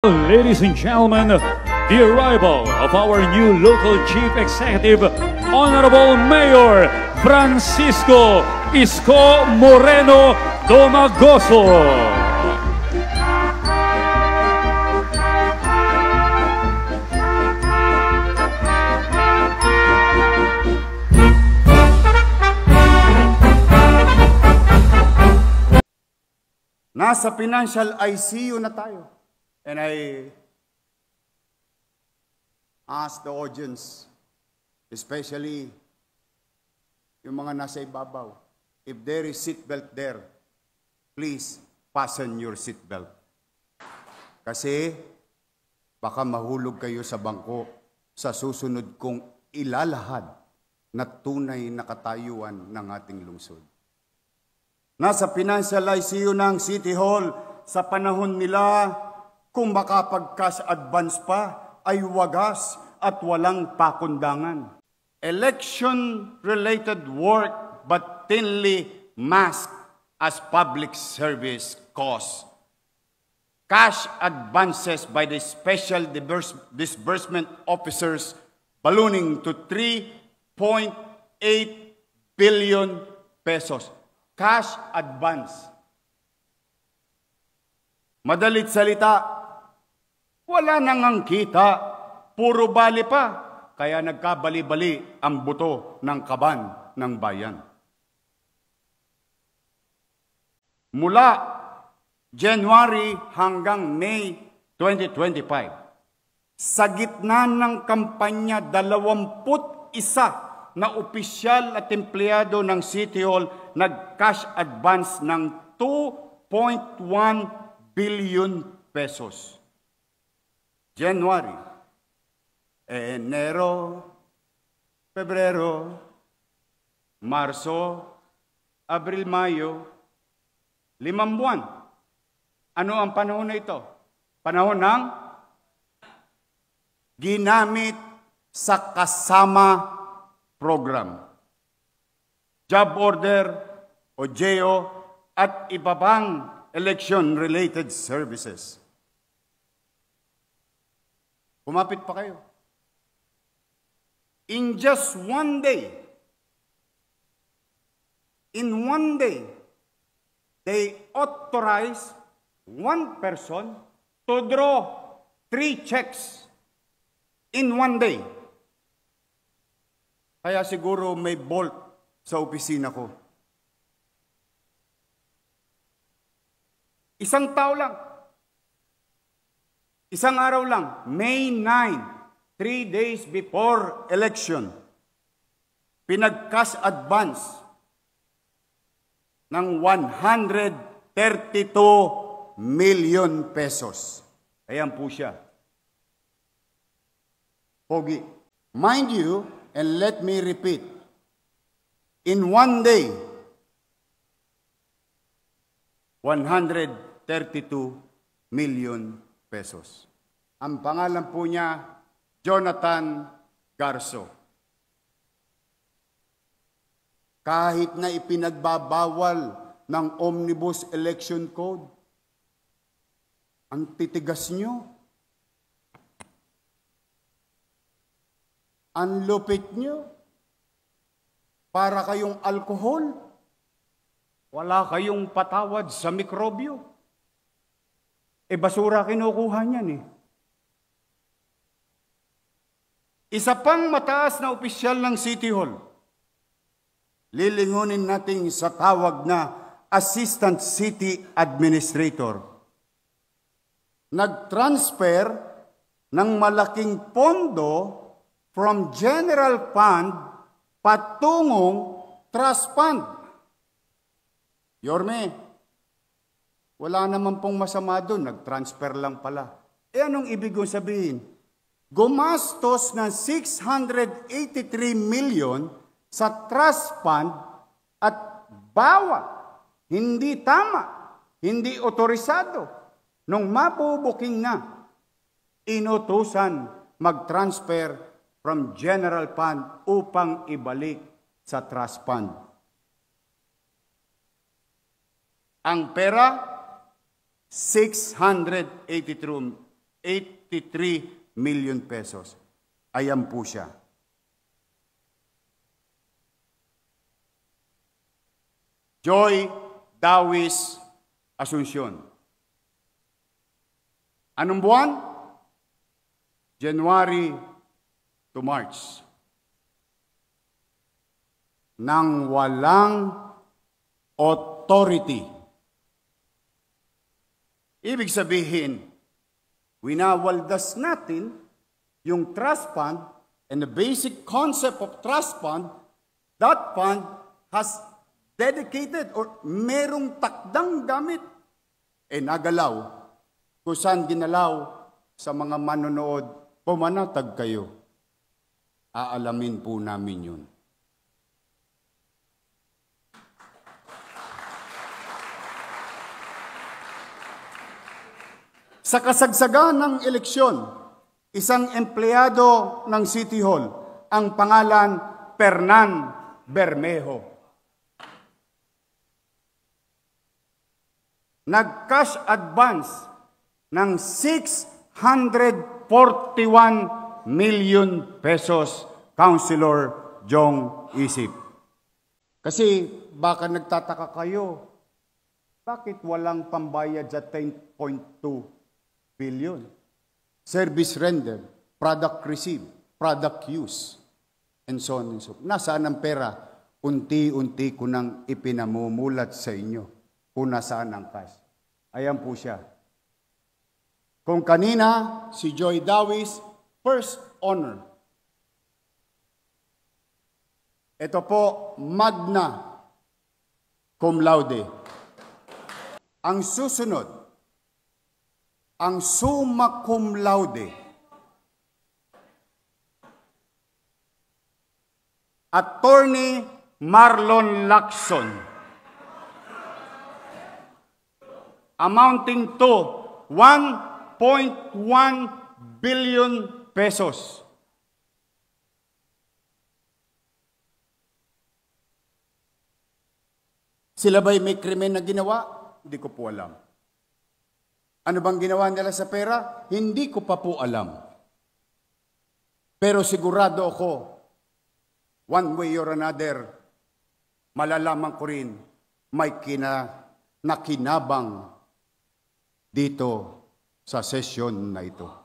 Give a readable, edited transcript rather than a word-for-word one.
Ladies and gentlemen, the arrival of our new local chief executive, Honorable Mayor Francisco Isko Moreno Domagoso. Nasa financial ICU na tayo. And I ask the audience, especially yung mga nasa ibabaw, if there is seatbelt there, please fasten your seatbelt. Kasi baka mahulog kayo sa bangko sa susunod kong ilalahad na tunay na katayuan ng ating lungsod. Nasa financial ICU ng City Hall, sa panahon nila, kung makapag-cash advance pa, ay wagas at walang pakundangan. Election-related work but thinly masked as public service costs. Cash advances by the special disbursement officers ballooning to 3.8 billion pesos. Cash advance. Madalit salita, wala nang ang kita, puro bali pa, kaya nagkabali-bali ang buto ng kaban ng bayan. Mula January hanggang May 2025, sa gitna ng kampanya 21 na opisyal at empleyado ng City Hall nag-cash advance ng 2.1 billion pesos. January, Enero, Pebrero, Marso, Abril, Mayo, 5 buwan. Ano ang panahon na ito? Panahon ng ginamit sa kasama program, job order o JO at iba pang election-related services. Kumapit pa kayo. In just one day, they authorize one person to draw 3 checks in one day. Kaya siguro may bolt sa opisina ko. Isang tao lang. Isang araw lang, May 9, 3 days before election, pinag-cash advance ng 132 million pesos. Ayan po siya. Pogi. Mind you, and let me repeat, in one day, 132 million pesos. Ang pangalan po niya, Jonathan Garso. Kahit na ipinagbabawal ng Omnibus Election Code, ang titigas nyo, ang lupit nyo, para kayong alkohol, wala kayong patawad sa mikrobyo. Basura kinukuha niyan eh. Isa pang mataas na opisyal ng City Hall, lilingunin natin sa tawag na Assistant City Administrator. Nag-transfer ng malaking pondo from General Fund patungong Trust Fund. Yorme, wala naman pong masama doon, nag-transfer lang pala. Anong ibig kong sabihin? Gumastos ng 683 million sa trust fund at bawat hindi tama, hindi otorisado. Nung mapubuking na, inutusan mag-transfer from general fund upang ibalik sa trust fund. Ang pera, 683 83 million pesos. Ayan po siya. Joy Dawis Asuncion. Anong buwan? January to March. Nang walang authority. Ibig sabihin, winawaldas natin yung trust fund and the basic concept of trust fund, that fund has dedicated or merong takdang gamit. Nagalaw, kung saan ginalaw sa mga manonood, pumanatag kayo. Aalamin po namin yun. Sa kasagsagan ng eleksyon, isang empleyado ng City Hall, ang pangalan Fernan Bermejo, nag-cash advance ng 641 million pesos, Councilor Jong Isip. Kasi baka nagtataka kayo, bakit walang pambayad sa 10.2 billion? Service render, product receive, product use, and so on and so on. Nasaan ang pera? Unti-unti ko nang ipinamumulat sa inyo kung nasaan ang cash. Ayan po siya. Kung kanina, si Joy Dawis, first honor. Ito po, magna cum laude. Ang susunod, ang summa cum laude. Attorney Marlon Lacson. Amounting to 1.1 billion pesos. Sila ba'y may krimen na ginawa? Hindi ko po alam. Ano bang ginawa nila sa pera? Hindi ko pa po alam. Pero sigurado ako, one way or another, malalaman ko rin may nakinabang dito sa sesyon na ito.